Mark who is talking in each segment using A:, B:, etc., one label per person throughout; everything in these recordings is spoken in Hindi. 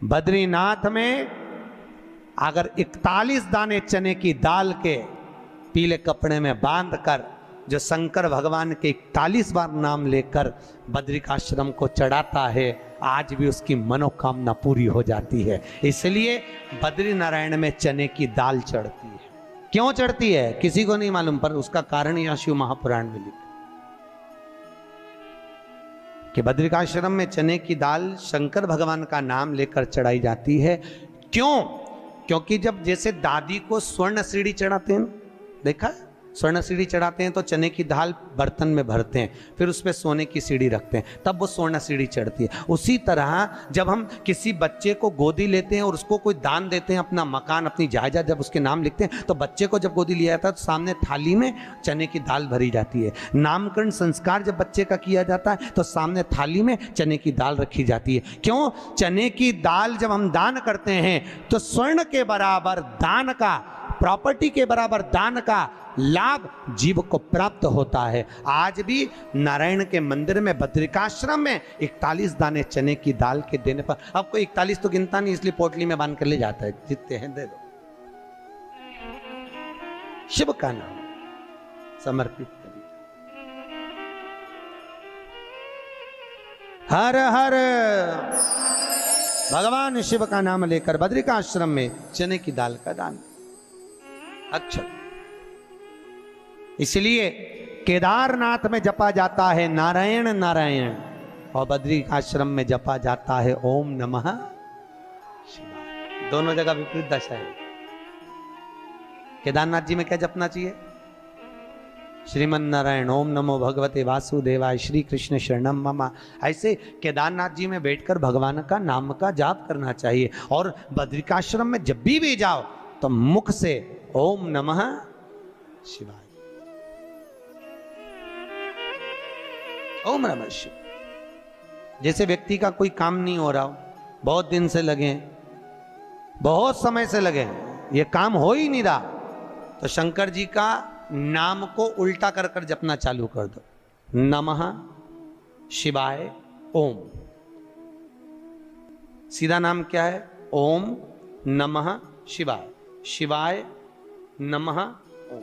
A: बद्रीनाथ में अगर 41 दाने चने की दाल के पीले कपड़े में बांध कर जो शंकर भगवान के 41 बार नाम लेकर बद्रिकाश्रम को चढ़ाता है, आज भी उसकी मनोकामना पूरी हो जाती है। इसलिए बद्री नारायण में चने की दाल चढ़ती है। क्यों चढ़ती है किसी को नहीं मालूम, पर उसका कारण यह शिव महापुराण में लिखा कि बद्रिकाश्रम में चने की दाल शंकर भगवान का नाम लेकर चढ़ाई जाती है। क्यों? क्योंकि जब जैसे दादी को स्वर्ण सीढ़ी चढ़ाते हैं, देखा स्वर्ण सीढ़ी चढ़ाते हैं तो चने की दाल बर्तन में भरते हैं, फिर उस पर सोने की सीढ़ी रखते हैं, तब वो स्वर्ण सीढ़ी चढ़ती है। उसी तरह जब हम किसी बच्चे को गोदी लेते हैं और उसको कोई दान देते हैं, अपना मकान अपनी जायदाद जब उसके नाम लिखते हैं, तो बच्चे को जब गोदी लिया जाता है तो सामने थाली में चने की दाल भरी जाती है। नामकरण संस्कार जब बच्चे का किया जाता है तो सामने थाली में चने की दाल रखी जाती है। क्यों? चने की दाल जब हम दान करते हैं तो स्वर्ण के बराबर दान का, प्रॉपर्टी के बराबर दान का लाभ जीव को प्राप्त होता है। आज भी नारायण के मंदिर में बद्रिकाश्रम में 41 दाने चने की दाल के देने पर, आपको 41 तो गिनता नहीं इसलिए पोटली में बांध कर ले जाता है, जितने हैं दे दो। शिव का नाम समर्पित करिए। हर हर भगवान शिव का नाम लेकर बद्रिकाश्रम में चने की दाल का दान। अच्छा, इसलिए केदारनाथ में जपा जाता है नारायण नारायण और बद्रिकाश्रम में जपा जाता है ओम नमः शिवाय। दोनों जगह विपरीत दशा है। केदारनाथ जी में क्या जपना चाहिए? श्रीमन नारायण ओम नमो भगवते वासुदेवाय श्री कृष्ण शरणम मम। ऐसे केदारनाथ जी में बैठकर भगवान का नाम का जाप करना चाहिए। और बद्रिकाश्रम में जब भी जाओ तो मुख से ओम नमः शिवाय, ओम नमः शिवाय। जैसे व्यक्ति का कोई काम नहीं हो रहा हो, बहुत दिन से लगे, बहुत समय से लगे, ये काम हो ही नहीं रहा, तो शंकर जी का नाम को उल्टा कर कर जपना चालू कर दो। नमः शिवाय ओम। सीधा नाम क्या है? ओम नमः शिवाय, शिवाय नमः ओम।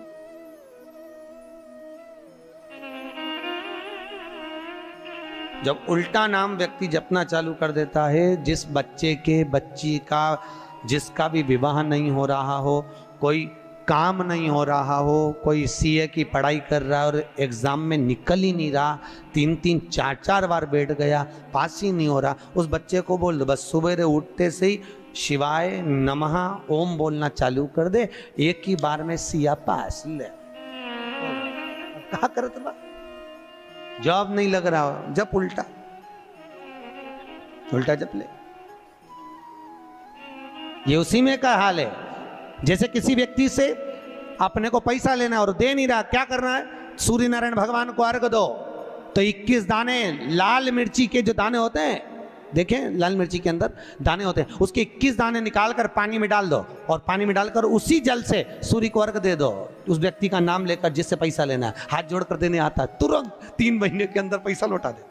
A: जब उल्टा नाम व्यक्ति जपना चालू कर देता है, जिस बच्चे के, बच्ची का, जिसका भी विवाह नहीं हो रहा हो, कोई काम नहीं हो रहा हो, कोई सीए की पढ़ाई कर रहा है और एग्जाम में निकल ही नहीं रहा, 3-3 4-4 बार बैठ गया, पास ही नहीं हो रहा, उस बच्चे को बोल दो बस सुबह उठते से ही शिवाय नमः ओम बोलना चालू कर दे, एक ही बार में सिया पास ले। कहा करत बा? जॉब नहीं लग रहा हो, जब उल्टा उल्टा जप ले। ये उसी में का हाल है। जैसे किसी व्यक्ति से अपने को पैसा लेना है और दे नहीं रहा, क्या करना है? सूर्य नारायण भगवान को अर्घ दो। तो 21 दाने लाल मिर्ची के जो दाने होते हैं, देखें लाल मिर्ची के अंदर दाने होते हैं, उसके 21 दाने निकालकर पानी में डाल दो और पानी में डालकर उसी जल से सूर्य को अर्घ दे दो। उस व्यक्ति का नाम लेकर जिससे पैसा लेना है, हाथ जोड़कर देने आता है, तुरंत 3 महीने के अंदर पैसा लौटा दे।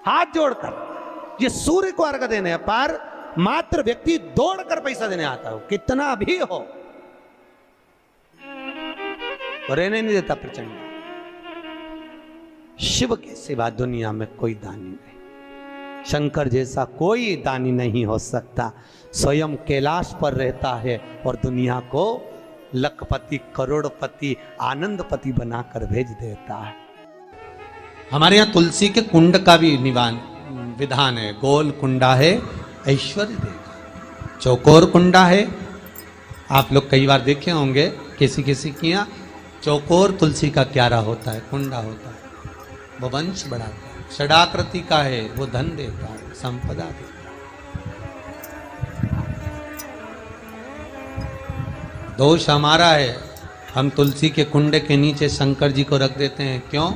A: हाथ जोड़कर ये सूर्य को अर्घ देने पर मात्र व्यक्ति दौड़कर पैसा देने आता हो, कितना भी हो, रहने नहीं देता प्रचंड। शिव के सिवा दुनिया में कोई दानी नहीं, शंकर जैसा कोई दानी नहीं हो सकता। स्वयं कैलाश पर रहता है और दुनिया को लखपति, करोड़पति, आनंदपति बनाकर भेज देता है। हमारे यहाँ तुलसी के कुंड का भी विधान है। गोल कुंडा है ऐश्वर्य देगा, चौकोर कुंडा है। आप लोग कई बार देखे होंगे किसी किसी के यहाँ चौकोर तुलसी का क्यारा होता है, कुंडा होता है, वो वंश बढ़ाता है। षडाकृति का है, वो धन देता है, संपदा देता है। दोष हमारा है, हम तुलसी के कुंडे के नीचे शंकर जी को रख देते हैं। क्यों?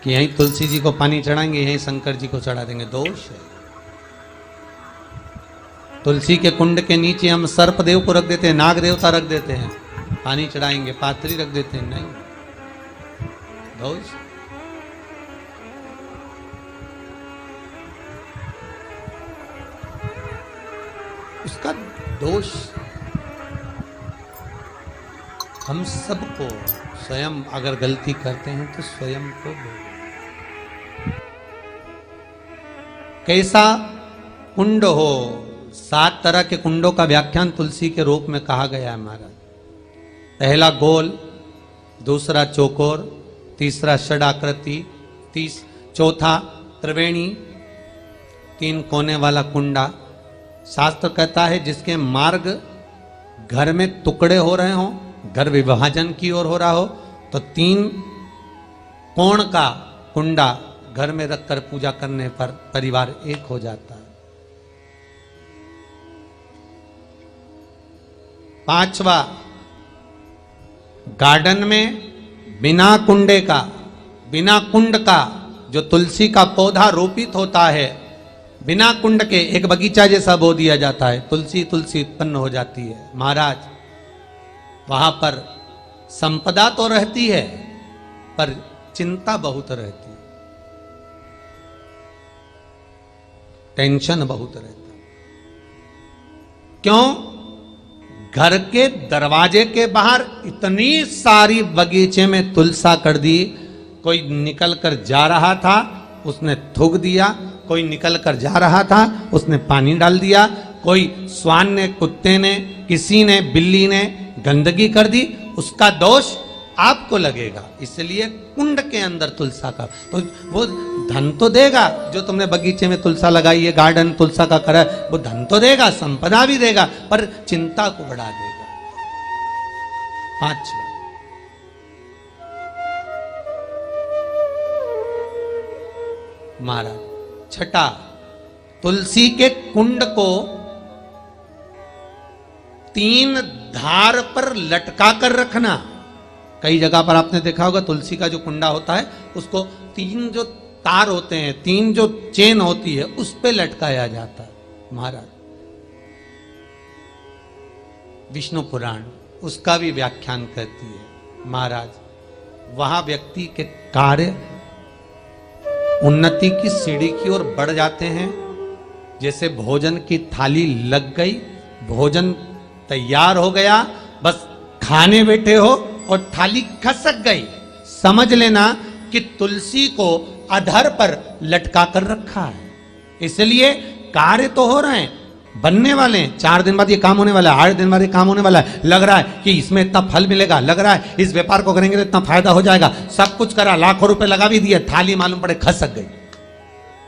A: कि यहीं तुलसी जी को पानी चढ़ाएंगे, यहीं शंकर जी को चढ़ा देंगे। दोष है। तुलसी के कुंड के नीचे हम सर्प देव को रख देते हैं, नाग देवता रख देते हैं, पानी चढ़ाएंगे, पात्री रख देते हैं, नहीं, दोष। उसका दोष हम सबको, स्वयं अगर गलती करते हैं तो स्वयं को कैसा कुंड हो। 7 तरह के कुंडों का व्याख्यान तुलसी के रूप में कहा गया है महाराज। पहला गोल, दूसरा चौकोर, तीसरा षडाकृति, चौथा त्रिवेणी, 3 कोने वाला कुंडा। शास्त्र कहता है जिसके मार्ग घर में टुकड़े हो रहे हों, घर विभाजन की ओर हो रहा हो, तो 3 कोण का कुंडा घर में रखकर पूजा करने पर परिवार एक हो जाता है। 5वां, गार्डन में बिना कुंडे का, बिना कुंड का जो तुलसी का पौधा रोपित होता है, बिना कुंड के एक बगीचा जैसा बो दिया जाता है, तुलसी तुलसी उत्पन्न हो जाती है। महाराज वहां पर संपदा तो रहती है पर चिंता बहुत रहती है, टेंशन बहुत रहता है। क्यों? घर के दरवाजे के बाहर इतनी सारी बगीचे में तुलसा कर दी। कोई निकल कर जा रहा था, उसने थूक दिया, कोई निकल कर जा रहा था, उसने पानी डाल दिया, कोई श्वान ने, कुत्ते ने, किसी ने, बिल्ली ने गंदगी कर दी, उसका दोष आपको लगेगा। इसलिए कुंड के अंदर तुलसा का, तो वो धन तो देगा, जो तुमने बगीचे में तुलसा लगाई है, गार्डन तुलसा का करा, वो धन तो देगा, संपदा भी देगा, पर चिंता को बढ़ा देगा। 5वां, महाराज 6, तुलसी के कुंड को 3 धार पर लटका कर रखना। कई जगह पर आपने देखा होगा तुलसी का जो कुंडा होता है उसको 3 जो तार होते हैं, 3 जो चेन होती है, उस पे लटकाया जाता है। महाराज विष्णु पुराण उसका भी व्याख्यान करती है। महाराज वहां व्यक्ति के कार्य उन्नति की सीढ़ी की ओर बढ़ जाते हैं। जैसे भोजन की थाली लग गई, भोजन तैयार हो गया, बस खाने बैठे हो और थाली खसक गई, समझ लेना कि तुलसी को अधर पर लटका कर रखा है। इसलिए कार्य तो हो रहे हैं, बनने वाले हैं, 4 दिन बाद ये काम होने वाला है, 8 दिन बाद ये काम होने वाला है, लग रहा है कि इसमें इतना फल मिलेगा, लग रहा है इस व्यापार को करेंगे तो इतना फायदा हो जाएगा, सब कुछ करा, लाखों रुपए लगा भी दिए, थाली मालूम पड़े खसक गई,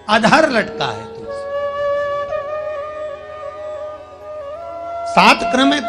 A: अधर लटका है तुलसी। 7 क्रम है